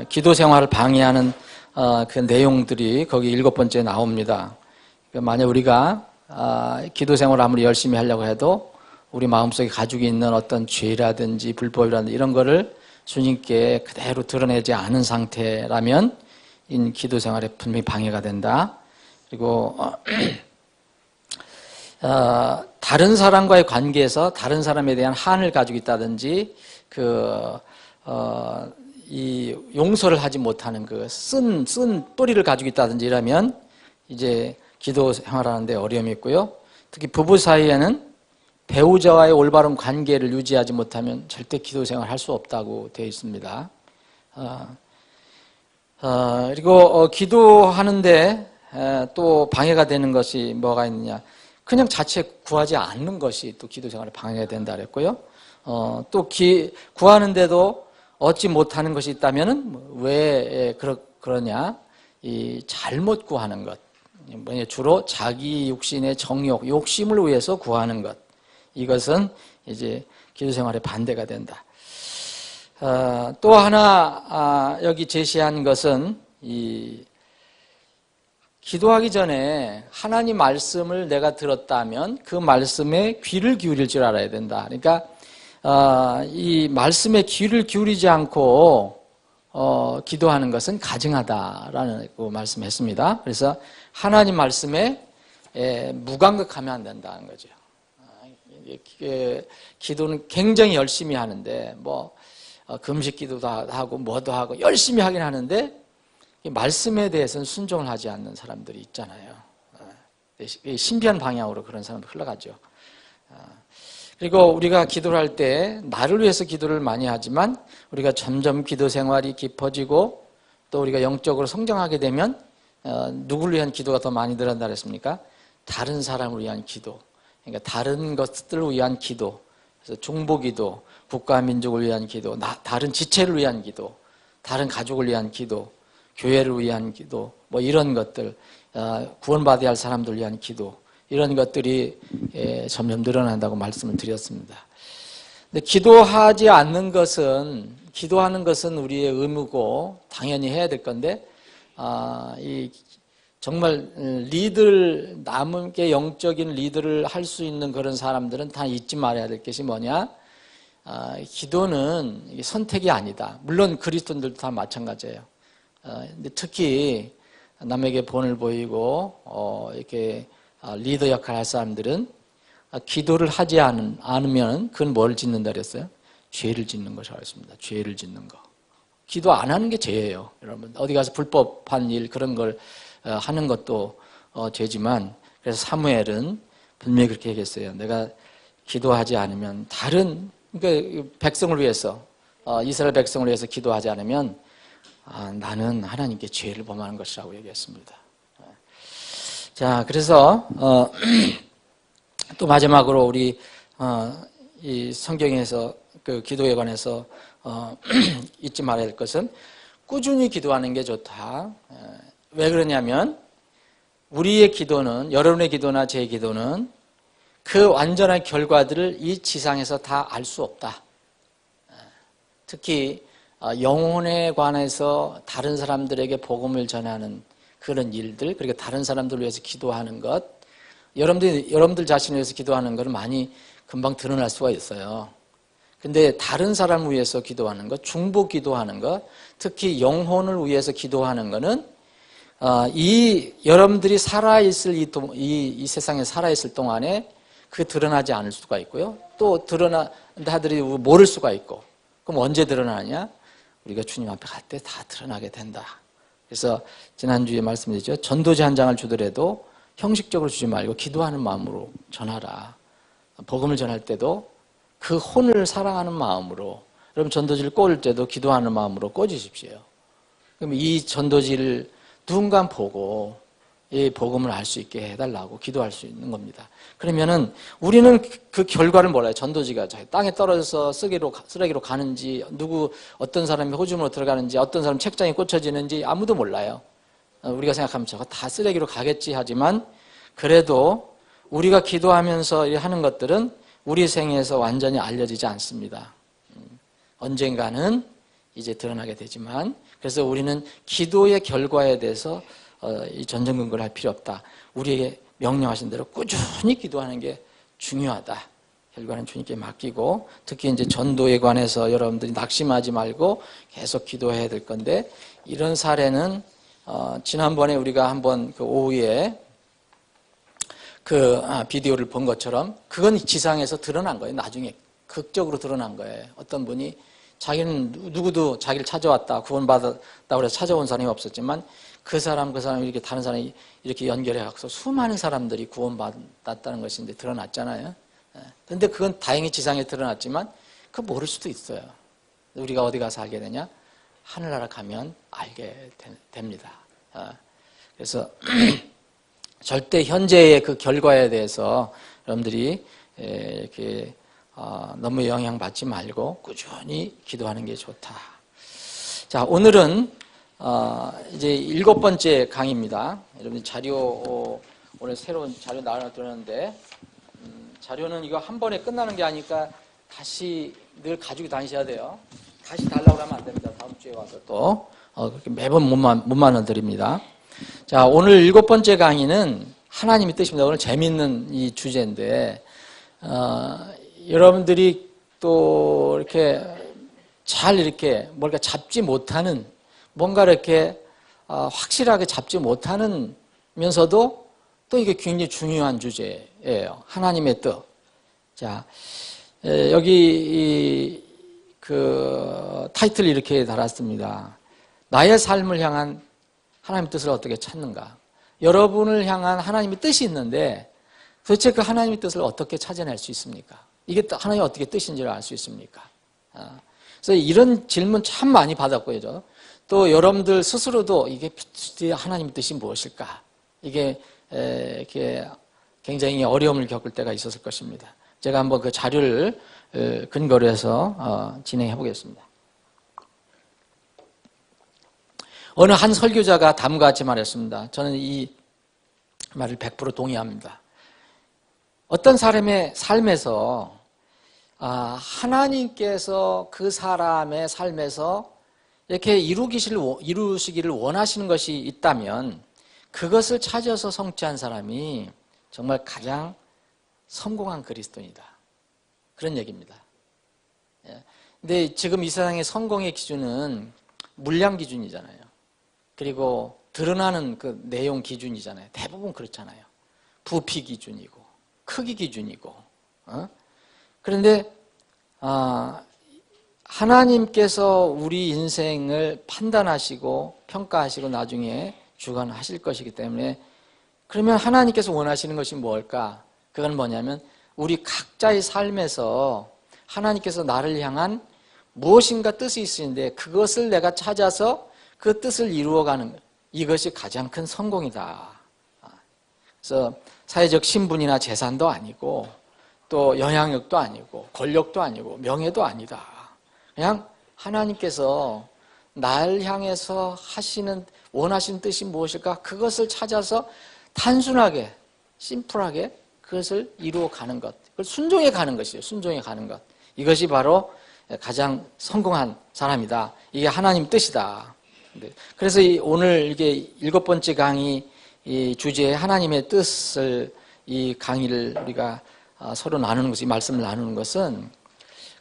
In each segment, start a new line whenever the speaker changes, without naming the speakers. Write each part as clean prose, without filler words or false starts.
기도 생활을 방해하는 그 내용들이 거기 7번째 나옵니다. 만약 우리가 기도 생활을 아무리 열심히 하려고 해도 우리 마음속에 가지고 있는 어떤 죄라든지 불법이라든지 이런 거를 주님께 그대로 드러내지 않은 상태라면 이 기도 생활에 분명히 방해가 된다. 그리고 다른 사람과의 관계에서 다른 사람에 대한 한을 가지고 있다든지 이 용서를 하지 못하는 그 쓴 뿌리를 가지고 있다든지 이러면 이제 기도 생활하는데 어려움이 있고요. 특히 부부 사이에는 배우자와의 올바른 관계를 유지하지 못하면 절대 기도 생활을 할 수 없다고 되어 있습니다. 그리고 기도하는데 또 방해가 되는 것이 뭐가 있느냐. 그냥 자체 구하지 않는 것이 또 기도 생활에 방해가 된다 그랬고요. 또 구하는데도 얻지 못하는 것이 있다면은 왜 그러냐. 이 잘못 구하는 것. 주로 자기 육신의 정욕, 욕심을 위해서 구하는 것. 이것은 이제 기도 생활의 반대가 된다. 또 하나 여기 제시한 것은 기도하기 전에 하나님 말씀을 내가 들었다면 그 말씀에 귀를 기울일 줄 알아야 된다. 그러니까 이 말씀에 귀를 기울이지 않고 기도하는 것은 가증하다라는 말씀했습니다. 그래서 하나님 말씀에 무감각하면 안 된다는 거죠. 기도는 굉장히 열심히 하는데 금식 기도도 하고 뭐도 하고 열심히 하긴 하는데 말씀에 대해서는 순종을 하지 않는 사람들이 있잖아요. 신비한 방향으로 그런 사람도 흘러가죠. 그리고 우리가 기도를 할 때 나를 위해서 기도를 많이 하지만 우리가 점점 기도 생활이 깊어지고 또 우리가 영적으로 성장하게 되면 누구를 위한 기도가 더 많이 늘어난다 그랬습니까? 다른 사람을 위한 기도, 그러니까 다른 것들을 위한 기도, 그래서 중보기도, 국가 민족을 위한 기도, 다른 지체를 위한 기도, 다른 가족을 위한 기도, 교회를 위한 기도, 이런 것들, 구원받아야 할 사람들을 위한 기도, 이런 것들이 점점 늘어난다고 말씀을 드렸습니다. 근데 기도하는 것은 우리의 의무고 당연히 해야 될 건데, 정말 남에게 영적인 리더를 할 수 있는 그런 사람들은 다 잊지 말아야 될 것이 뭐냐? 기도는 선택이 아니다. 물론 그리스도인들도 다 마찬가지예요. 근데 특히 남에게 본을 보이고 이렇게 리더 역할을 할 사람들은 기도를 하지 않으면 그건 뭘 짓는다 그랬어요? 죄를 짓는 것이라고 했습니다. 죄를 짓는 거. 기도 안 하는 게 죄예요. 여러분 어디 가서 불법한 일 그런 걸 하는 것도 죄지만 그래서 사무엘은 분명히 그렇게 얘기했어요. 내가 기도하지 않으면 그러니까 백성을 위해서 이스라엘 백성을 위해서 기도하지 않으면 나는 하나님께 죄를 범하는 것이라고 얘기했습니다. 자, 그래서 또 마지막으로 우리 이 성경에서 그 기도에 관해서 잊지 말아야 할 것은 꾸준히 기도하는 게 좋다. 왜 그러냐면 우리의 기도는, 여러분의 기도나 제 기도는 그 완전한 결과들을 이 지상에서 다 알 수 없다. 특히 영혼에 관해서 다른 사람들에게 복음을 전하는 그런 일들, 그리고 다른 사람들을 위해서 기도하는 것, 여러분들 자신을 위해서 기도하는 것은 많이 금방 드러날 수가 있어요. 근데 다른 사람을 위해서 기도하는 것, 중보 기도하는 것, 특히 영혼을 위해서 기도하는 것은 여러분들이 살아있을 이 세상에 살아있을 동안에 그게 드러나지 않을 수가 있고요. 또 드러난다 하더라도 모를 수가 있고. 그럼 언제 드러나냐? 우리가 주님 앞에 갈 때 다 드러나게 된다. 그래서 지난주에 말씀드렸죠. 전도지 한 장을 주더라도 형식적으로 주지 말고 기도하는 마음으로 전하라. 복음을 전할 때도 그 혼을 사랑하는 마음으로, 여러분 전도지를 꽂을 때도 기도하는 마음으로 꽂으십시오. 그럼 이 전도지를 누군가 보고 이 복음을 알 수 있게 해달라고 기도할 수 있는 겁니다. 그러면은 우리는 그 결과를 몰라요. 전도지가 땅에 떨어져서 쓰레기로 가는지, 어떤 사람이 호주머니로 들어가는지, 어떤 사람 책장에 꽂혀지는지 아무도 몰라요. 우리가 생각하면 저거 다 쓰레기로 가겠지 하지만 그래도 우리가 기도하면서 하는 것들은 우리 생에서 완전히 알려지지 않습니다. 언젠가는 이제 드러나게 되지만 그래서 우리는 기도의 결과에 대해서 이 전전긍긍을 할 필요 없다. 우리에게 명령하신 대로 꾸준히 기도하는 게 중요하다. 결과는 주님께 맡기고, 특히 이제 전도에 관해서 여러분들이 낙심하지 말고 계속 기도해야 될 건데, 이런 사례는 지난번에 우리가 한번 그 오후에 그 비디오를 본 것처럼 그건 지상에서 드러난 거예요. 나중에 극적으로 드러난 거예요. 어떤 분이 자기는 누구도 자기를 찾아왔다, 구원받았다고 해서 찾아온 사람이 없었지만 그 사람 이렇게 다른 사람이 이렇게 연결해서 수많은 사람들이 구원받았다는 것이 이제 드러났잖아요. 그런데 그건 다행히 지상에 드러났지만 그거 모를 수도 있어요. 우리가 어디 가서 알게 되냐? 하늘나라 가면 알게 됩니다. 그래서 절대 현재의 그 결과에 대해서 여러분들이 이렇게 너무 영향받지 말고 꾸준히 기도하는 게 좋다. 자, 오늘은 이제 7번째 강의입니다. 여러분 자료 오늘 새로운 자료 나눠드렸는데 자료는 이거 한 번에 끝나는 게 아니니까 다시 늘 가지고 다니셔야 돼요. 다시 달라고 하면 안 됩니다. 다음 주에 와서 또 그렇게 매번 못 나눠드립니다. 자, 오늘 7번째 강의는 하나님의 뜻입니다. 오늘 재밌는 이 주제인데 여러분들이 또 이렇게 잘 이렇게 뭔가 잡지 못하는, 뭔가 이렇게 확실하게 잡지 못하면서도 또 이게 굉장히 중요한 주제예요. 하나님의 뜻. 자, 여기 그 타이틀을 이렇게 달았습니다. 나의 삶을 향한 하나님의 뜻을 어떻게 찾는가? 여러분을 향한 하나님의 뜻이 있는데 도대체 그 하나님의 뜻을 어떻게 찾아낼 수 있습니까? 이게 하나님의 어떻게 뜻인지를 알 수 있습니까? 그래서 이런 질문 참 많이 받았고요. 또 여러분들 스스로도 이게 하나님의 뜻이 무엇일까? 이게 굉장히 어려움을 겪을 때가 있었을 것입니다. 제가 한번 그 자료를 근거로 해서 진행해 보겠습니다. 어느 한 설교자가 다음과 같이 말했습니다. 저는 이 말을 100% 동의합니다. 어떤 사람의 삶에서 하나님께서 그 사람의 삶에서 이렇게 이루시기를 원하시는 것이 있다면 그것을 찾아서 성취한 사람이 정말 가장 성공한 그리스도인이다. 그런 얘기입니다. 근데 지금 이 세상의 성공의 기준은 물량 기준이잖아요. 그리고 드러나는 그 내용 기준이잖아요. 대부분 그렇잖아요. 부피 기준이고 크기 기준이고. 그런데 하나님께서 우리 인생을 판단하시고 평가하시고 나중에 주관하실 것이기 때문에, 그러면 하나님께서 원하시는 것이 뭘까? 그건 뭐냐면 우리 각자의 삶에서 하나님께서 나를 향한 무엇인가 뜻이 있으신데 그것을 내가 찾아서 그 뜻을 이루어가는 것, 이것이 가장 큰 성공이다. 그래서 사회적 신분이나 재산도 아니고 또 영향력도 아니고 권력도 아니고 명예도 아니다. 그냥 하나님께서 날 향해서 원하시는 뜻이 무엇일까? 그것을 찾아서 단순하게, 심플하게 그것을 이루어가는 것. 그걸 순종해 가는 것이에요. 순종해 가는 것. 이것이 바로 가장 성공한 사람이다. 이게 하나님 뜻이다. 그래서 오늘 이게 7번째 강의 이 주제에 하나님의 뜻을, 이 강의를 우리가 서로 나누는 것이, 말씀을 나누는 것은,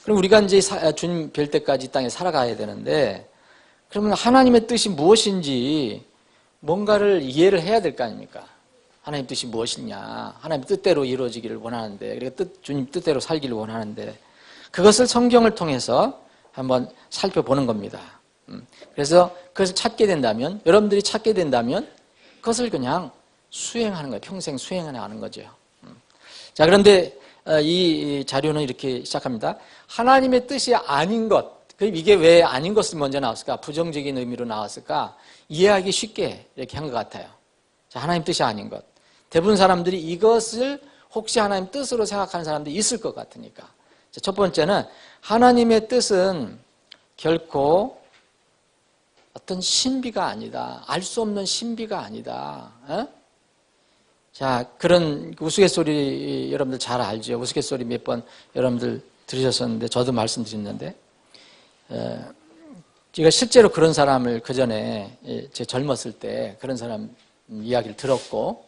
그럼 우리가 이제 주님 뵐 때까지 이 땅에 살아가야 되는데, 그러면 하나님의 뜻이 무엇인지 뭔가를 이해를 해야 될 거 아닙니까? 하나님 뜻이 무엇이냐? 하나님 뜻대로 이루어지기를 원하는데, 그리고 주님 뜻대로 살기를 원하는데, 그것을 성경을 통해서 한번 살펴보는 겁니다. 그래서 그것을 찾게 된다면, 여러분들이 찾게 된다면 그것을 그냥 수행하는 거예요. 평생 수행하는 거죠. 자, 그런데 이 자료는 이렇게 시작합니다. 하나님의 뜻이 아닌 것. 그럼 이게 왜 아닌 것을 먼저 나왔을까? 부정적인 의미로 나왔을까? 이해하기 쉽게 이렇게 한 것 같아요. 자, 하나님 뜻이 아닌 것. 대부분 사람들이 이것을 혹시 하나님 뜻으로 생각하는 사람들이 있을 것 같으니까. 자, 첫 번째는 하나님의 뜻은 결코 어떤 신비가 아니다. 알 수 없는 신비가 아니다. 자, 그런 우스갯소리 여러분들 잘 알죠. 우스갯소리 몇 번 여러분들 들으셨었는데 저도 말씀드렸는데 제가 실제로 그런 사람을 그 전에 제 젊었을 때 그런 사람 이야기를 들었고,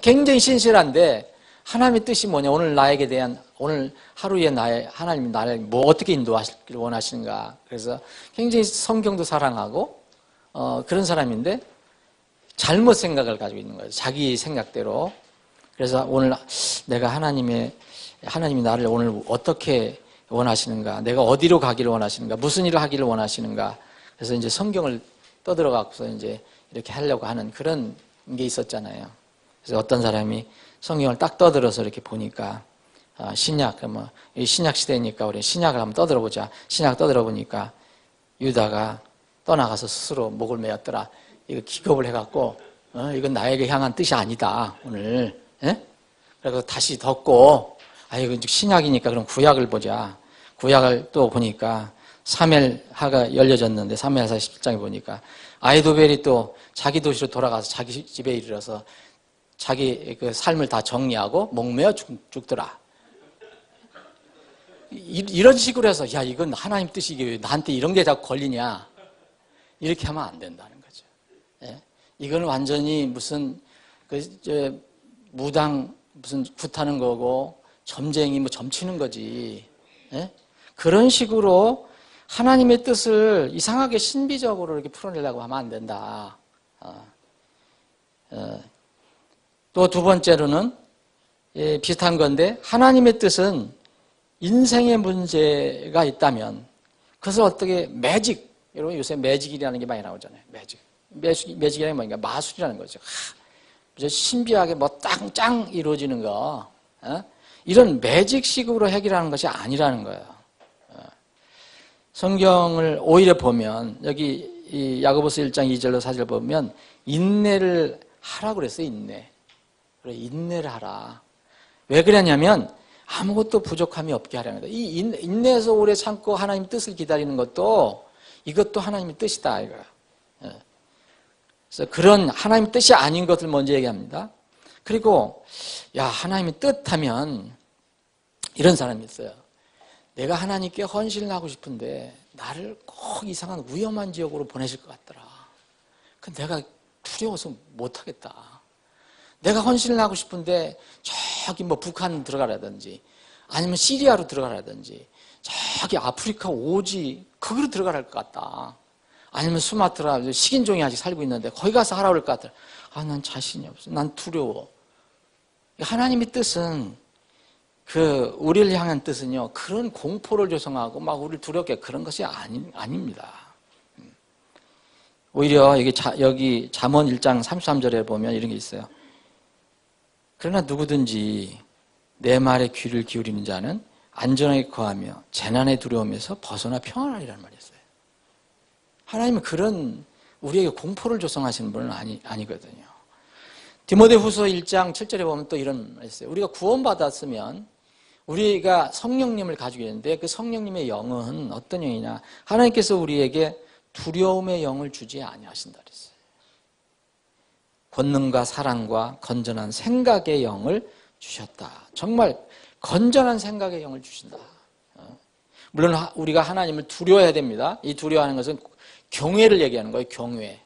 굉장히 신실한데 하나님의 뜻이 뭐냐, 오늘 나에게 대한, 오늘 하루에 하나님이 나를 뭐 어떻게 인도하시기를 원하시는가. 그래서 굉장히 성경도 사랑하고 그런 사람인데 잘못 생각을 가지고 있는 거예요. 자기 생각대로. 그래서 오늘 내가 하나님이 나를 오늘 어떻게 원하시는가, 내가 어디로 가기를 원하시는가, 무슨 일을 하기를 원하시는가. 그래서 이제 성경을 떠들어갖고서 이제 이렇게 하려고 하는 그런 게 있었잖아요. 그래서 어떤 사람이 성경을 딱 떠들어서 이렇게 보니까 신약, 신약 시대니까 우리 신약을 한번 떠들어보자. 신약 떠들어보니까 유다가 떠나가서 스스로 목을 메었더라. 이거 기겁을 해갖고 이건 나에게 향한 뜻이 아니다 오늘. 예? 그래서 다시 덮고 이거 신약이니까 그럼 구약을 보자. 구약을 또 보니까 사무엘하가 열려졌는데 사무엘하 17장에 보니까 아히도벨이 또 자기 도시로 돌아가서 자기 집에 이르러서 자기 그 삶을 다 정리하고 목매어 죽더라. 이런 식으로 해서 야, 이건 하나님 뜻이 이게 왜 나한테 이런 게 자꾸 걸리냐, 이렇게 하면 안 된다는 거죠. 예? 이건 완전히 무슨 무당 무슨 굿하는 거고 점쟁이 점치는 거지. 예? 그런 식으로 하나님의 뜻을 이상하게 신비적으로 이렇게 풀어내려고 하면 안 된다. 또 두 번째로는 비슷한 건데, 하나님의 뜻은 인생의 문제가 있다면 그것을 어떻게 매직, 여러분 요새 매직이라는 게 많이 나오잖아요. 매직이라는 게 뭐니까 마술이라는 거죠. 신비하게 짱 이루어지는 거, 이런 매직식으로 해결하는 것이 아니라는 거예요. 성경을 오히려 보면 여기 이 야고보서 1장 2절로 4절 보면 인내를 하라고 그랬어요. 그래, 인내를 하라. 왜 그러냐면 아무것도 부족함이 없게 하라는 거다. 이 인내에서 오래 참고 하나님 뜻을 기다리는 것도 이것도 하나님의 뜻이다 이거야. 그래서 그런 하나님의 뜻이 아닌 것을 먼저 얘기합니다. 그리고 하나님의 뜻하면 이런 사람이 있어요. 내가 하나님께 헌신을 하고 싶은데 나를 꼭 이상한 위험한 지역으로 보내실 것 같더라. 근데 내가 두려워서 못하겠다. 내가 헌신을 하고 싶은데 저기 북한 들어가라든지 아니면 시리아로 들어가라든지 저기 아프리카 오지 거기로 들어가라 할 것 같다. 아니면 수마트라 식인종이 아직 살고 있는데 거기 가서 하라 그럴 것 같더라. 난 자신이 없어. 난 두려워. 하나님의 뜻은 우리를 향한 뜻은요, 그런 공포를 조성하고 우리를 두렵게 그런 것이 아닙니다. 오히려 여기 잠언 1장 33절에 보면 이런 게 있어요. 그러나 누구든지 내 말에 귀를 기울이는 자는 안전하게 거하며 재난의 두려움에서 벗어나 평안하리라는 말이 있어요. 하나님은 그런 우리에게 공포를 조성하시는 분은 아니거든요. 디모데후서 1장 7절에 보면 또 이런 말이 있어요. 우리가 구원받았으면 우리가 성령님을 가지고 있는데 그 성령님의 영은 어떤 영이냐? 하나님께서 우리에게 두려움의 영을 주지 아니하신다 그랬어요. 권능과 사랑과 건전한 생각의 영을 주셨다. 정말 건전한 생각의 영을 주신다. 물론 우리가 하나님을 두려워해야 됩니다. 이 두려워하는 것은 경외를 얘기하는 거예요. 경외.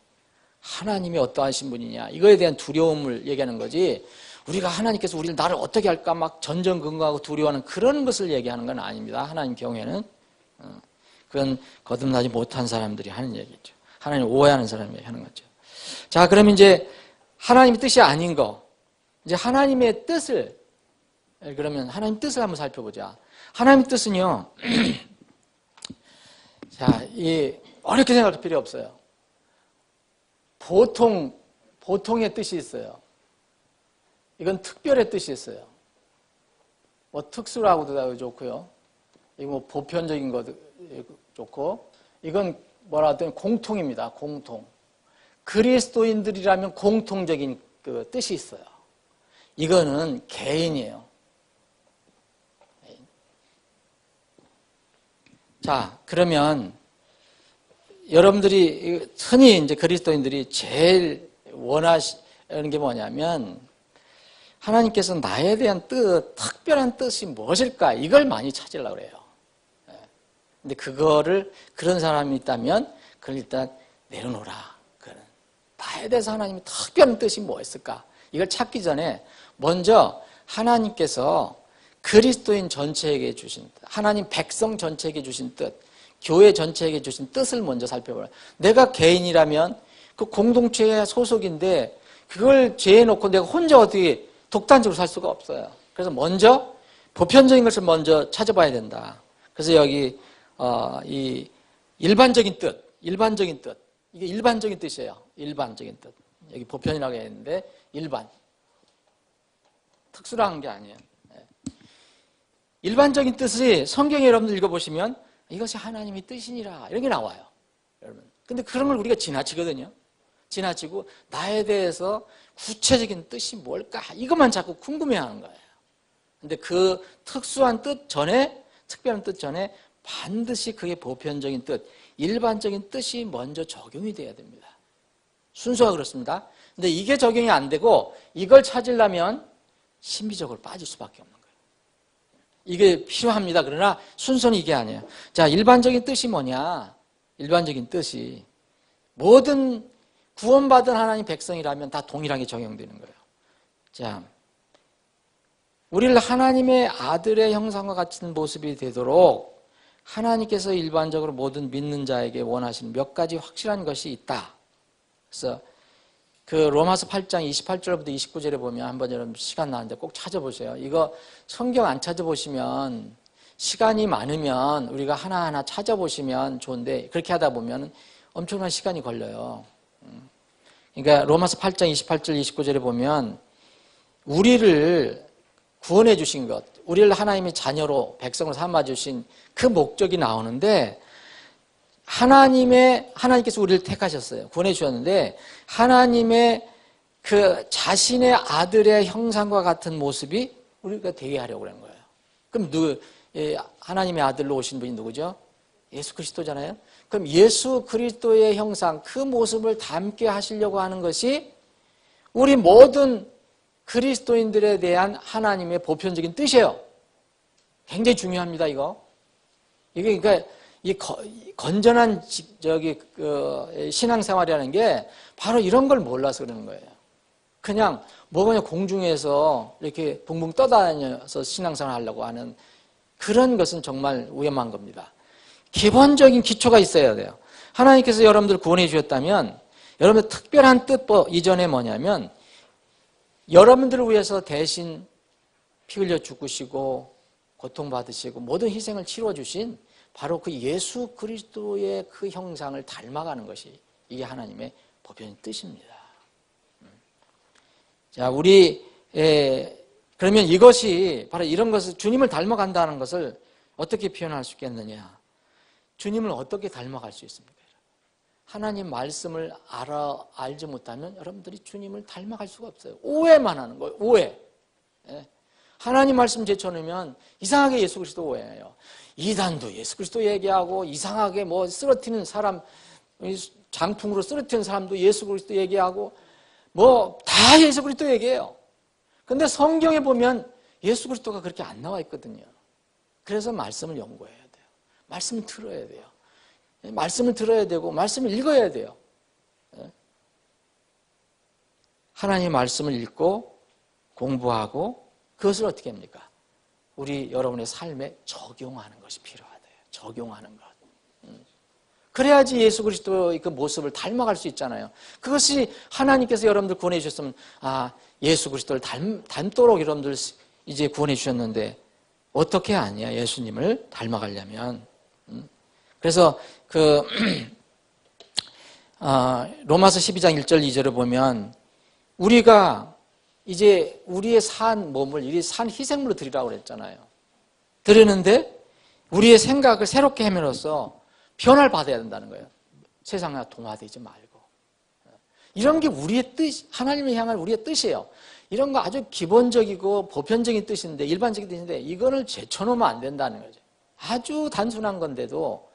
하나님이 어떠하신 분이냐, 이거에 대한 두려움을 얘기하는 거지, 우리가 하나님께서 나를 어떻게 할까 전전긍긍하고 두려워하는 그런 것을 얘기하는 건 아닙니다. 하나님 경외는 그건 거듭나지 못한 사람들이 하는 얘기죠. 하나님 오해하는 사람이 하는 거죠. 자, 그럼 이제 하나님의 뜻이 아닌 거, 이제 하나님의 뜻을, 그러면 하나님 뜻을 한번 살펴보자. 하나님의 뜻은요, 자, 어렵게 생각할 필요 없어요. 보통의 뜻이 있어요. 이건 특별의 뜻이 있어요. 특수라고도 좋고요. 이거 보편적인 것도 좋고, 이건 뭐라 하더니 공통입니다. 공통. 그리스도인들이라면 공통적인 그 뜻이 있어요. 이거는 개인이에요. 자, 그러면 여러분들이 흔히 이제 그리스도인들이 제일 원하시는 게 뭐냐면, 하나님께서 나에 대한 뜻, 특별한 뜻이 무엇일까? 이걸 많이 찾으려고 그래요. 근데 그거를 그런 사람이 있다면 그걸 일단 내려놓으라. 그거는 나에 대해서 하나님이 특별한 뜻이 뭐였을까? 이걸 찾기 전에 먼저 하나님께서 그리스도인 전체에게 주신 뜻, 하나님 백성 전체에게 주신 뜻, 교회 전체에게 주신 뜻을 먼저 살펴보라. 내가 개인이라면 그 공동체의 소속인데 그걸 제해놓고 내가 혼자 어떻게 독단적으로 살 수가 없어요. 그래서 먼저 보편적인 것을 먼저 찾아봐야 된다. 그래서 여기 이 일반적인 뜻, 이게 일반적인 뜻이에요. 일반적인 뜻. 여기 보편이라고 했는데 일반. 특수한 게 아니에요. 일반적인 뜻이 성경에 여러분들 읽어보시면 이것이 하나님의 뜻이니라 이런 게 나와요. 여러분. 근데 그런 걸 우리가 지나치거든요. 지나치고 나에 대해서 구체적인 뜻이 뭘까? 이것만 자꾸 궁금해하는 거예요. 근데 그 특수한 뜻 전에, 특별한 뜻 전에 반드시 그게 보편적인 뜻, 일반적인 뜻이 먼저 적용이 돼야 됩니다. 순서가 그렇습니다. 근데 이게 적용이 안 되고 이걸 찾으려면 신비적으로 빠질 수밖에 없는 거예요. 이게 필요합니다. 그러나 순서는 이게 아니에요. 자, 일반적인 뜻이 뭐냐? 일반적인 뜻이 모든 구원받은 하나님 백성이라면 다 동일하게 적용되는 거예요. 자, 우리를 하나님의 아들의 형상과 같은 모습이 되도록 하나님께서 일반적으로 모든 믿는 자에게 원하시는 몇 가지 확실한 것이 있다. 그래서 그 로마서 8장 28절부터 29절에 보면 한번 여러분 시간 나는데 꼭 찾아보세요. 이거 성경 안 찾아보시면 시간이 많으면 우리가 하나하나 찾아보시면 좋은데 그렇게 하다 보면 엄청난 시간이 걸려요. 그러니까 로마서 8장 28절 29절에 보면 우리를 구원해 주신 것, 우리를 하나님의 자녀로 백성으로 삼아 주신 그 목적이 나오는데 하나님께서 우리를 택하셨어요. 구원해 주셨는데 하나님의 그 자신의 아들의 형상과 같은 모습이 우리가 되게 하려고 하는 거예요. 그럼 하나님의 아들로 오신 분이 누구죠? 예수 그리스도잖아요. 그럼 예수 그리스도의 형상, 그 모습을 닮게 하시려고 하는 것이 우리 모든 그리스도인들에 대한 하나님의 보편적인 뜻이에요. 굉장히 중요합니다, 이거. 이게 그러니까 이 건전한 신앙생활이라는 게 바로 이런 걸 몰라서 그러는 거예요. 그냥 공중에서 이렇게 붕붕 떠다녀서 신앙생활 하려고 하는 그런 것은 정말 위험한 겁니다. 기본적인 기초가 있어야 돼요. 하나님께서 여러분들 구원해 주셨다면 여러분들 특별한 뜻 이전에 뭐냐면 여러분들을 위해서 대신 피 흘려 죽으시고 고통받으시고 모든 희생을 치러주신 바로 그 예수 그리스도의 그 형상을 닮아가는 것이 이게 하나님의 보편의 뜻입니다. 자, 그러면 이것이 바로 이런 것을 주님을 닮아간다는 것을 어떻게 표현할 수 있겠느냐? 주님을 어떻게 닮아갈 수 있습니까? 하나님 말씀을 알지 못하면 여러분들이 주님을 닮아갈 수가 없어요. 오해만 하는 거예요. 오해. 하나님 말씀 제쳐놓으면 이상하게 예수 그리스도 오해해요. 이단도 예수 그리스도 얘기하고 이상하게 쓰러뜨리는 사람, 장풍으로 쓰러뜨리는 사람도 예수 그리스도 얘기하고 다 예수 그리스도 얘기해요. 근데 성경에 보면 예수 그리스도가 그렇게 안 나와 있거든요. 그래서 말씀을 연구해야 돼요. 말씀을 들어야 돼요. 말씀을 들어야 되고 말씀을 읽어야 돼요. 하나님의 말씀을 읽고 공부하고 그것을 어떻게 합니까? 우리 여러분의 삶에 적용하는 것이 필요하대요. 적용하는 것. 그래야지 예수 그리스도의 그 모습을 닮아갈 수 있잖아요. 그것이 하나님께서 여러분들 구원해 주셨으면 예수 그리스도를 닮도록 여러분들 이제 구원해 주셨는데 어떻게 하냐 예수님을 닮아가려면. 그래서 로마서 12장 1절 2절을 보면 우리가 이제 우리의 산 몸을 산 희생물로 드리라고 그랬잖아요. 드리는데 우리의 생각을 새롭게 함으로써 변화를 받아야 된다는 거예요. 세상에 동화되지 말고. 이런 게 우리의 뜻, 하나님을 향한 우리의 뜻이에요. 이런 거 아주 기본적이고 보편적인 뜻인데, 일반적인 뜻인데 이거를 제쳐놓으면 안 된다는 거죠. 아주 단순한 건데도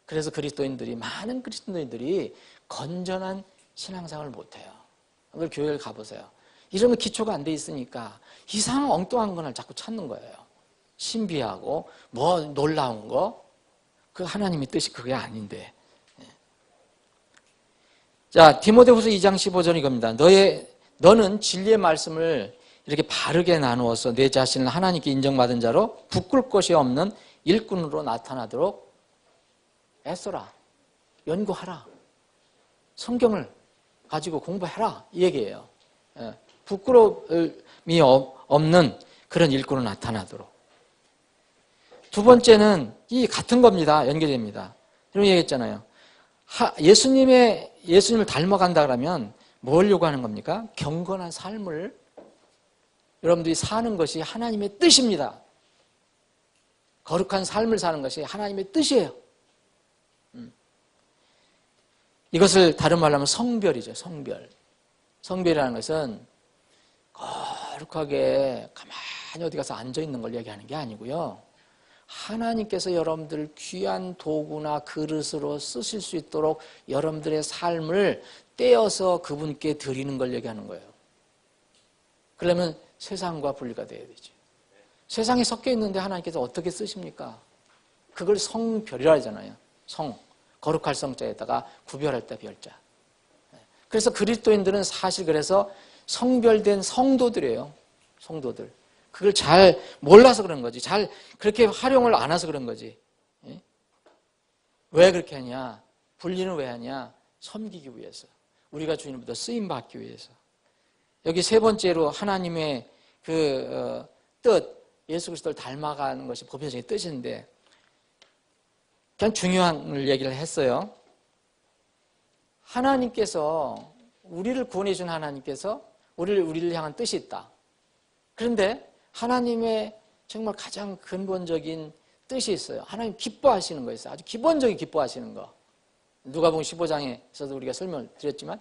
그래서 많은 그리스도인들이 건전한 신앙생활을 못해요. 오늘 교회를 가보세요. 이런 거 기초가 안 돼 있으니까 이상한 엉뚱한 거를 자꾸 찾는 거예요. 신비하고 놀라운 거. 그 하나님의 뜻이 그게 아닌데. 자, 디모데후서 2장 15절 이겁니다. 너는 진리의 말씀을 이렇게 바르게 나누어서 내 자신을 하나님께 인정받은 자로 부끄러울 것이 없는 일꾼으로 나타나도록 애써라. 연구하라. 성경을 가지고 공부해라. 이 얘기예요. 부끄러움이 없는 그런 일꾼으로 나타나도록. 두 번째는 이 같은 겁니다. 연결됩니다. 이런 얘기했잖아요. 예수님을 닮아간다 그러면 뭘 요구하는 겁니까? 경건한 삶을 여러분들이 사는 것이 하나님의 뜻입니다. 거룩한 삶을 사는 것이 하나님의 뜻이에요. 이것을 다른 말로 하면 성별이죠. 성별. 성별이라는 것은 거룩하게 가만히 어디 가서 앉아있는 걸 얘기하는 게 아니고요. 하나님께서 여러분들 귀한 도구나 그릇으로 쓰실 수 있도록 여러분들의 삶을 떼어서 그분께 드리는 걸 얘기하는 거예요. 그러면 세상과 분리가 돼야 되죠. 세상에 섞여 있는데 하나님께서 어떻게 쓰십니까? 그걸 성별이라 하잖아요. 성, 거룩할 성자에다가 구별할 때 별자. 그래서 그리스도인들은 사실 그래서 성별된 성도들이에요. 성도들. 그걸 잘 몰라서 그런 거지. 잘 그렇게 활용을 안 해서 그런 거지. 왜 그렇게 하냐? 분리는 왜 하냐? 섬기기 위해서. 우리가 주님보다 쓰임받기 위해서. 여기 세 번째로 하나님의 그 뜻, 예수 그리스도를 닮아가는 것이 보편적인 뜻인데 그냥 중요한 얘기를 했어요. 하나님께서 우리를 구원해 준 하나님께서 우리를 향한 뜻이 있다. 그런데 하나님의 정말 가장 근본적인 뜻이 있어요. 하나님 기뻐하시는 거 있어요. 아주 기본적인 기뻐하시는 거. 누가복음 15장에서도 우리가 설명을 드렸지만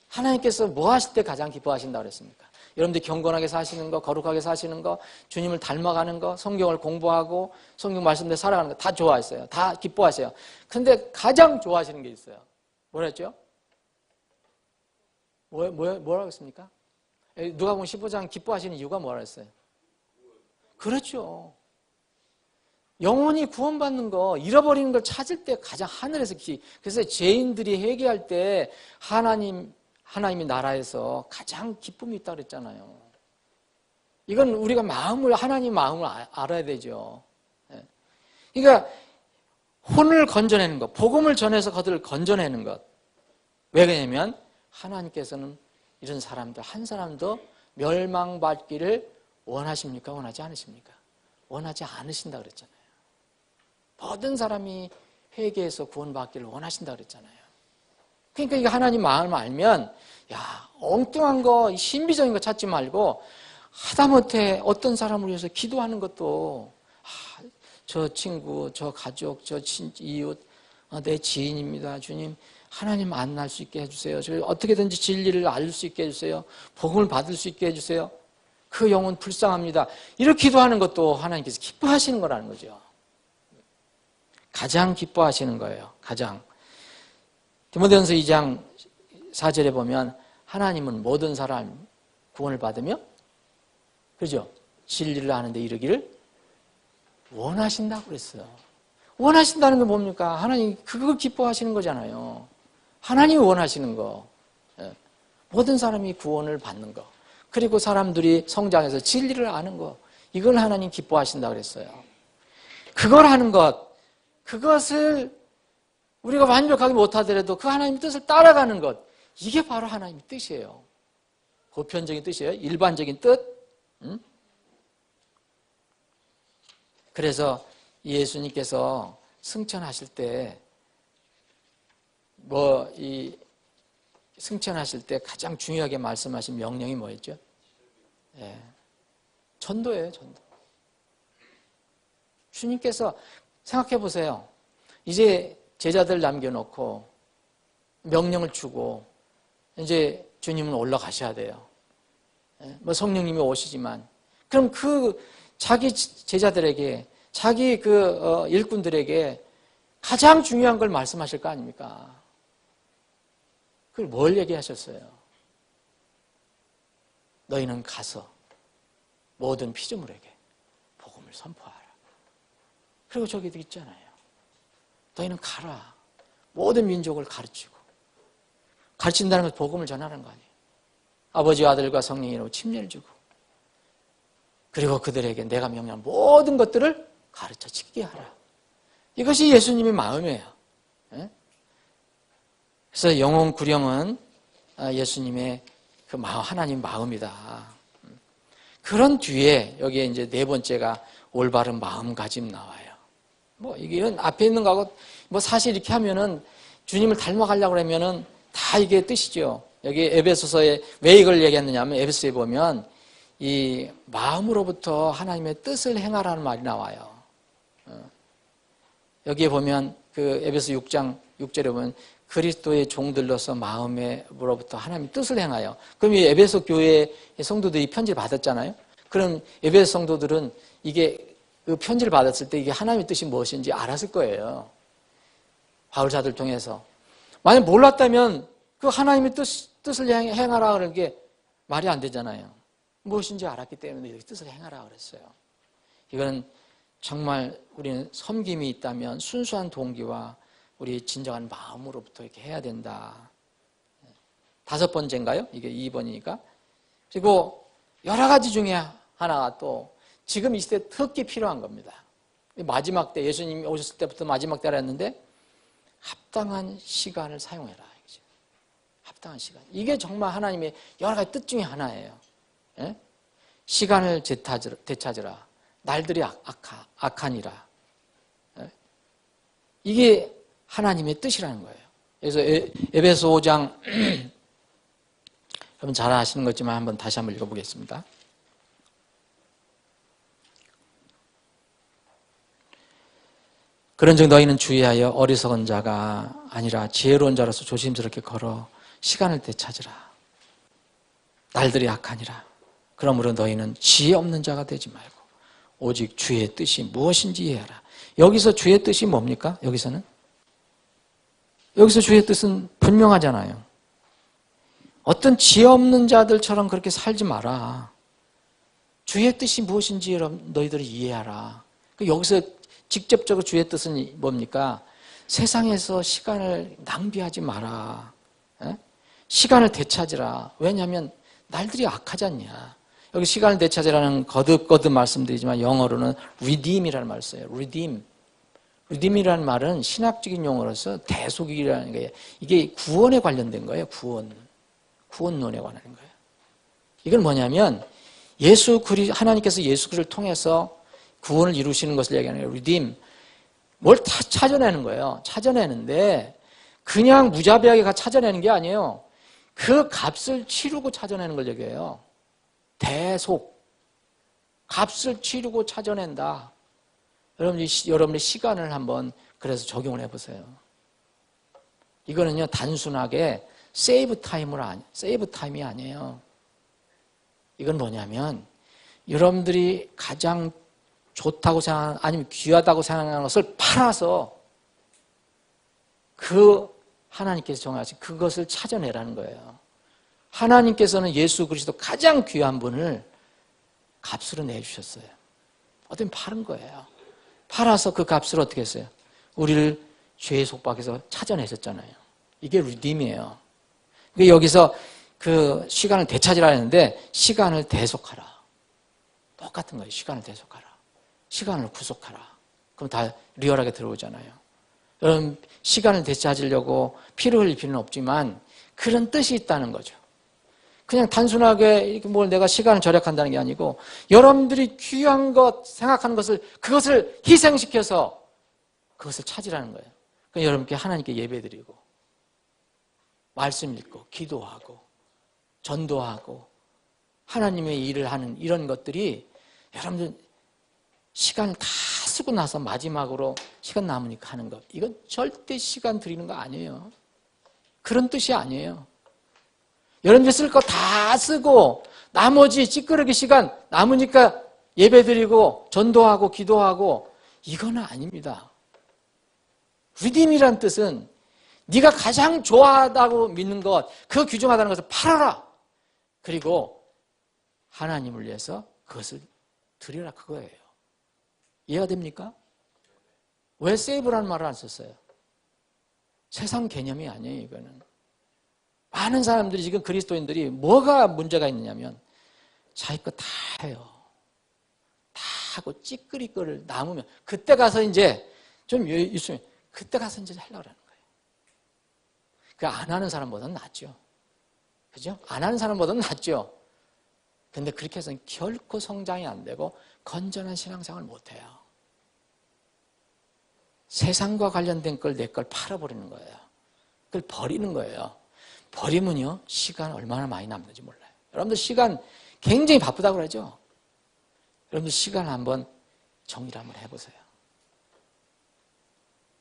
하나님께서 뭐 하실 때 가장 기뻐하신다고 그랬습니까? 여러분들 경건하게 사시는 거, 거룩하게 사시는 거, 주님을 닮아가는 거, 성경을 공부하고 성경 말씀대로 살아가는 거 다 좋아했어요. 다 기뻐하세요. 그런데 가장 좋아하시는 게 있어요. 뭐랬죠? 뭐라고 했습니까? 누가복음 15장 기뻐하시는 이유가 뭐라 했어요? 그렇죠. 영혼이 구원받는 거, 잃어버리는 걸 찾을 때 가장 하늘에서 그래서 죄인들이 회개할 때 하나님의 나라에서 가장 기쁨이 있다고 그랬잖아요. 이건 우리가 하나님 마음을 알아야 되죠. 그러니까 혼을 건져내는 것, 복음을 전해서 그들을 건져내는 것. 왜 그러냐면 하나님께서는 이런 사람들 한 사람도 멸망받기를 원하십니까? 원하지 않으십니까? 원하지 않으신다 그랬잖아요. 모든 사람이 회개해서 구원받기를 원하신다 그랬잖아요. 그러니까 이게 하나님 마음을 알면 엉뚱한 거, 신비적인 거 찾지 말고 하다못해 어떤 사람을 위해서 기도하는 것도 저 친구, 저 가족, 저 이웃, 내 지인입니다. 주님, 하나님 만날 수 있게 해주세요. 어떻게든지 진리를 알 수 있게 해주세요. 복음을 받을 수 있게 해주세요. 그 영혼 불쌍합니다. 이렇게 기도하는 것도 하나님께서 기뻐하시는 거라는 거죠. 가장 기뻐하시는 거예요. 가장. 디모데전서 2장 4절에 보면 하나님은 모든 사람 구원을 받으며 그죠? 진리를 아는 데 이르기를 원하신다고 그랬어요. 원하신다는 게 뭡니까? 하나님 그걸 기뻐하시는 거잖아요. 하나님이 원하시는 거. 모든 사람이 구원을 받는 거. 그리고 사람들이 성장해서 진리를 아는 거. 이걸 하나님 기뻐하신다고 그랬어요. 그걸 하는 것. 그것을 우리가 완벽하게 못하더라도 그 하나님의 뜻을 따라가는 것. 이게 바로 하나님의 뜻이에요. 보편적인 뜻이에요. 일반적인 뜻. 그래서 예수님께서 승천하실 때 승천하실 때 가장 중요하게 말씀하신 명령이 뭐였죠? 전도예요, 전도. 주님께서 생각해 보세요. 이제 제자들 남겨놓고 명령을 주고 이제 주님은 올라가셔야 돼요. 성령님이 오시지만 그럼 자기 제자들에게 자기 일꾼들에게 가장 중요한 걸 말씀하실 거 아닙니까? 그걸 뭘 얘기하셨어요? 너희는 가서 모든 피조물에게 복음을 선포하라. 그리고 저기도 있잖아요. 너희는 가라. 모든 민족을 가르치고. 가르친다는 것은 복음을 전하는 거 아니에요. 아버지와 아들과 성령으로 침례를 주고. 그리고 그들에게 내가 명령한 모든 것들을 가르쳐 지키게 하라. 이것이 예수님의 마음이에요. 그래서 영혼 구령은 예수님의 그 하나님 마음이다. 그런 뒤에 여기에 이제 네 번째가 올바른 마음가짐 나와요. 뭐 이게 앞에 있는 거하고 뭐 사실 이렇게 하면은 주님을 닮아가려고 그러면은 다 이게 뜻이죠. 여기 에베소서에 왜 이걸 얘기했느냐면 에베소에 보면 이 마음으로부터 하나님의 뜻을 행하라는 말이 나와요. 여기에 보면 그 에베소 6장 6절에 보면 그리스도의 종들로서 마음으로부터 하나님의 뜻을 행하여. 그럼 이 에베소 교회의 성도들이 편지를 받았잖아요. 그럼 에베소 성도들은 이게 그 편지를 받았을 때 이게 하나님의 뜻이 무엇인지 알았을 거예요. 바울사들 통해서. 만약 몰랐다면 그 하나님의 뜻을 행하라 그런 게 말이 안 되잖아요. 무엇인지 알았기 때문에 이렇게 뜻을 행하라 그랬어요. 이거는 정말 우리는 섬김이 있다면 순수한 동기와 우리 진정한 마음으로부터 이렇게 해야 된다. 5번째인가요? 이게 2번이니까. 그리고 여러 가지 중에 하나가 또 지금 이 시대에 특히 필요한 겁니다. 마지막 때, 예수님이 오셨을 때부터 마지막 때라 했는데 합당한 시간을 사용해라. 합당한 시간. 이게 정말 하나님의 여러 가지 뜻 중에 하나예요. 예? 시간을 되찾으라. 날들이 악하니라. 예? 이게 하나님의 뜻이라는 거예요. 그래서 에베소 5장 여러분 잘 아시는 거지만 한번 다시 한번 읽어보겠습니다. 그런즉 너희는 주의하여 어리석은 자가 아니라 지혜로운 자로서 조심스럽게 걸어 시간을 되찾으라. 날들이 악하니라. 그러므로 너희는 지혜 없는 자가 되지 말고 오직 주의 뜻이 무엇인지 이해하라. 여기서 주의 뜻이 뭡니까? 여기서 주의 뜻은 분명하잖아요. 어떤 지혜 없는 자들처럼 그렇게 살지 마라. 주의 뜻이 무엇인지 너희들이 이해하라. 여기서 직접적으로 주의 뜻은 뭡니까? 세상에서 시간을 낭비하지 마라. 시간을 되찾으라. 왜냐하면 날들이 악하지 않냐. 여기 시간을 되찾으라는 거듭 말씀드리지만 영어로는 redeem이라는 말을 써요. redeem이라는 말은 신학적인 용어로서 대속이라는 거예요. 이게 구원에 관련된 거예요. 구원론에 관한 거예요. 이건 뭐냐면 하나님께서 예수 그리스도를 통해서 구원을 이루시는 것을 얘기하는 거예요. redeem. 뭘 다 찾아내는 거예요. 찾아내는데 그냥 무자비하게 찾아내는 게 아니에요. 그 값을 치르고 찾아내는 걸 얘기해요. 대속. 값을 치르고 찾아낸다. 여러분의 시간을 한번 그래서 적용을 해보세요. 이거는요, 단순하게 세이브 타임이 아니에요. 이건 뭐냐면, 여러분들이 가장 좋다고 생각하는, 아니면 귀하다고 생각하는 것을 팔아서 하나님께서 정하신 그것을 찾아내라는 거예요. 하나님께서는 예수 그리스도 가장 귀한 분을 값으로 내주셨어요. 어떻게 팔은 거예요. 팔아서 그 값을 어떻게 했어요? 우리를 죄의 속박에서 찾아내셨잖아요. 이게 리딤이에요. 여기서 그 시간을 되찾으라 했는데 시간을 대속하라. 똑같은 거예요. 시간을 대속하라. 시간을 구속하라. 그럼 다 리얼하게 들어오잖아요. 여러분 시간을 되찾으려고 피를 흘릴 필요는 없지만 그런 뜻이 있다는 거죠. 그냥 단순하게 이렇게 뭘 내가 시간을 절약한다는 게 아니고 여러분들이 귀한 것 생각하는 그것을 희생시켜서 그것을 찾으라는 거예요. 그러니까 여러분께 하나님께 예배드리고 말씀 읽고 기도하고 전도하고 하나님의 일을 하는 이런 것들이 여러분들 시간을 다 쓰고 나서 마지막으로 시간 남으니까 하는 것. 이건 절대 시간 드리는 거 아니에요. 그런 뜻이 아니에요. 여러분들 쓸 거 다 쓰고 나머지 찌끄러기 시간 남으니까 예배드리고 전도하고 기도하고 이거는 아닙니다. 리딤이란 뜻은 네가 가장 좋아하다고 믿는 것, 그 귀중하다는 것을 팔아라. 그리고 하나님을 위해서 그것을 드리라 그거예요. 이해가 됩니까? 왜 세이브라는 말을 안 썼어요? 세상 개념이 아니에요, 이거는. 많은 사람들이 지금 그리스도인들이 뭐가 문제가 있느냐면 자기 거 다 해요. 다 하고 찌끄리 거를 남으면 그때 가서 이제 좀 있으면 그때 가서 이제 하려고 하는 거예요. 그 안 하는 사람보다는 낫죠. 그죠? 안 하는 사람보다는 낫죠. 근데 그렇게 해서는 결코 성장이 안 되고 건전한 신앙생활을 못 해요. 세상과 관련된 걸 내 걸 팔아버리는 거예요. 그걸 버리는 거예요. 버리면요, 시간 얼마나 많이 남는지 몰라요. 여러분들 시간 굉장히 바쁘다고 그러죠? 여러분들 시간 한번 정리를 한번 해보세요.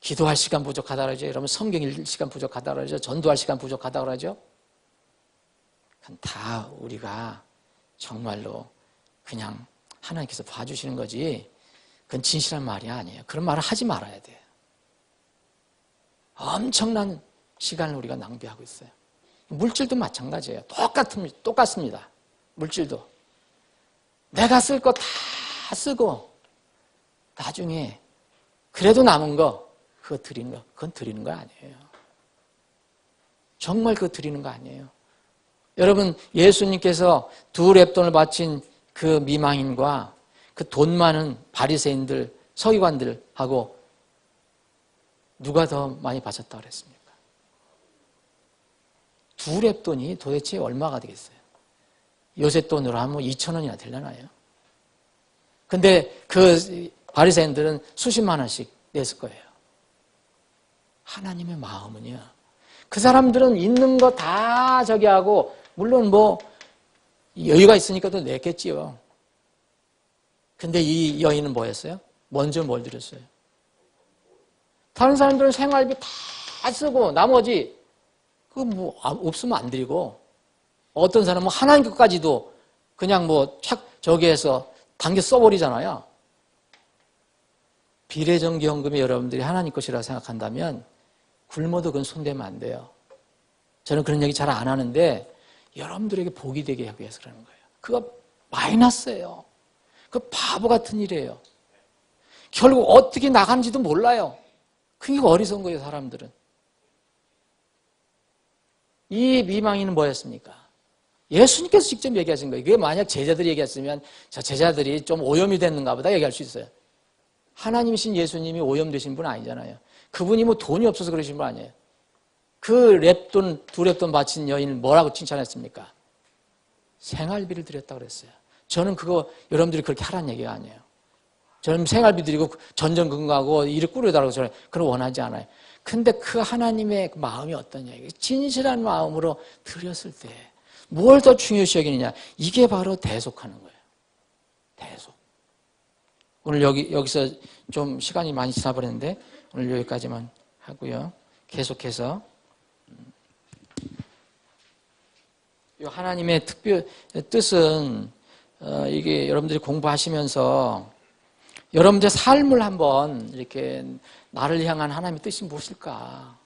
기도할 시간 부족하다고 그러죠? 여러분 성경 읽을 시간 부족하다고 그러죠? 전도할 시간 부족하다고 그러죠? 그건 다 우리가 정말로 그냥 하나님께서 봐주시는 거지 그건 진실한 말이 아니에요. 그런 말을 하지 말아야 돼요. 엄청난 시간을 우리가 낭비하고 있어요. 물질도 마찬가지예요. 똑같습니다. 물질도. 내가 쓸 거 다 쓰고 나중에 그래도 남은 거 그거 드리는 거 그건 드리는 거 아니에요. 정말 그거 드리는 거 아니에요. 여러분 예수님께서 2렙돈을 바친 그 미망인과 그 돈 많은 바리새인들 서기관들하고 누가 더 많이 바쳤다고 그랬습니까? 2렙돈이 도대체 얼마가 되겠어요? 요새 돈으로 하면 2,000원이나 되려나요? 근데 그 바리새인들은 수십만 원씩 냈을 거예요. 하나님의 마음은요. 그 사람들은 있는 거 다 저기 하고 물론 뭐 여유가 있으니까 또 냈겠지요. 근데 이 여인은 뭐였어요? 먼저 뭘 드렸어요? 다른 사람들은 생활비 다 쓰고 나머지 그거 뭐 없으면 안 드리고 어떤 사람은 하나님 것까지도 그냥 뭐 착 저기에서 당겨 써버리잖아요. 비례정기헌금이 여러분들이 하나님 것이라 생각한다면 굶어도 그건 손대면 안 돼요. 저는 그런 얘기 잘 안 하는데 여러분들에게 복이 되게 하기 위해서 그러는 거예요. 그거 마이너스예요. 그 바보 같은 일이에요. 결국 어떻게 나가는지도 몰라요. 그게 어리석은 거예요, 사람들은. 이 미망인은 뭐였습니까? 예수님께서 직접 얘기하신 거예요. 이게 만약 제자들이 얘기했으면 저 제자들이 좀 오염이 됐는가 보다 얘기할 수 있어요. 하나님이신 예수님이 오염되신 분 아니잖아요. 그분이 뭐 돈이 없어서 그러신 분 아니에요. 그 2렙돈 바친 여인을 뭐라고 칭찬했습니까? 생활비를 드렸다고 그랬어요. 저는 그거 여러분들이 그렇게 하라는 얘기가 아니에요. 저는 생활비 드리고 전전긍긍하고 일을 꾸려달라고 저는 그걸 원하지 않아요. 근데 그 하나님의 마음이 어떤 얘기예요? 진실한 마음으로 드렸을 때 뭘 더 중요시 여기느냐? 이게 바로 대속하는 거예요. 대속. 오늘 여기서 좀 시간이 많이 지나버렸는데 오늘 여기까지만 하고요. 계속해서 이 하나님의 뜻은 이게 여러분들이 공부하시면서 여러분들의 삶을 한번 이렇게 나를 향한 하나님의 뜻이 무엇일까?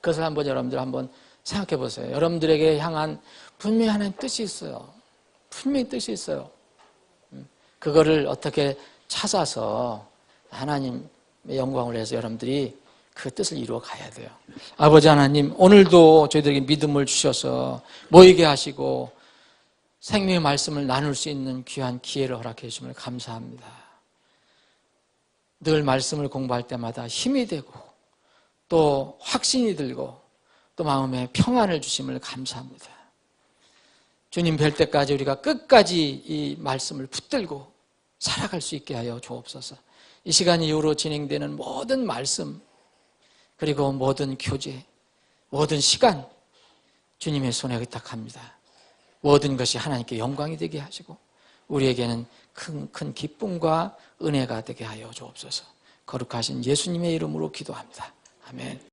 그것을 한번 여러분들 한번 생각해 보세요. 여러분들에게 향한 분명히 하나님의 뜻이 있어요. 분명히 뜻이 있어요. 그거를 어떻게 찾아서 하나님의 영광을 위해서 여러분들이 그 뜻을 이루어 가야 돼요. 아버지 하나님, 오늘도 저희들에게 믿음을 주셔서 모이게 하시고 생명의 말씀을 나눌 수 있는 귀한 기회를 허락해 주심을 감사합니다. 늘 말씀을 공부할 때마다 힘이 되고 또 확신이 들고 또 마음에 평안을 주심을 감사합니다. 주님 뵐 때까지 우리가 끝까지 이 말씀을 붙들고 살아갈 수 있게 하여 주옵소서. 이 시간 이후로 진행되는 모든 말씀 그리고 모든 교제, 모든 시간 주님의 손에 의탁합니다. 모든 것이 하나님께 영광이 되게 하시고 우리에게는 큰 기쁨과 은혜가 되게 하여 주옵소서. 거룩하신 예수님의 이름으로 기도합니다. 아멘.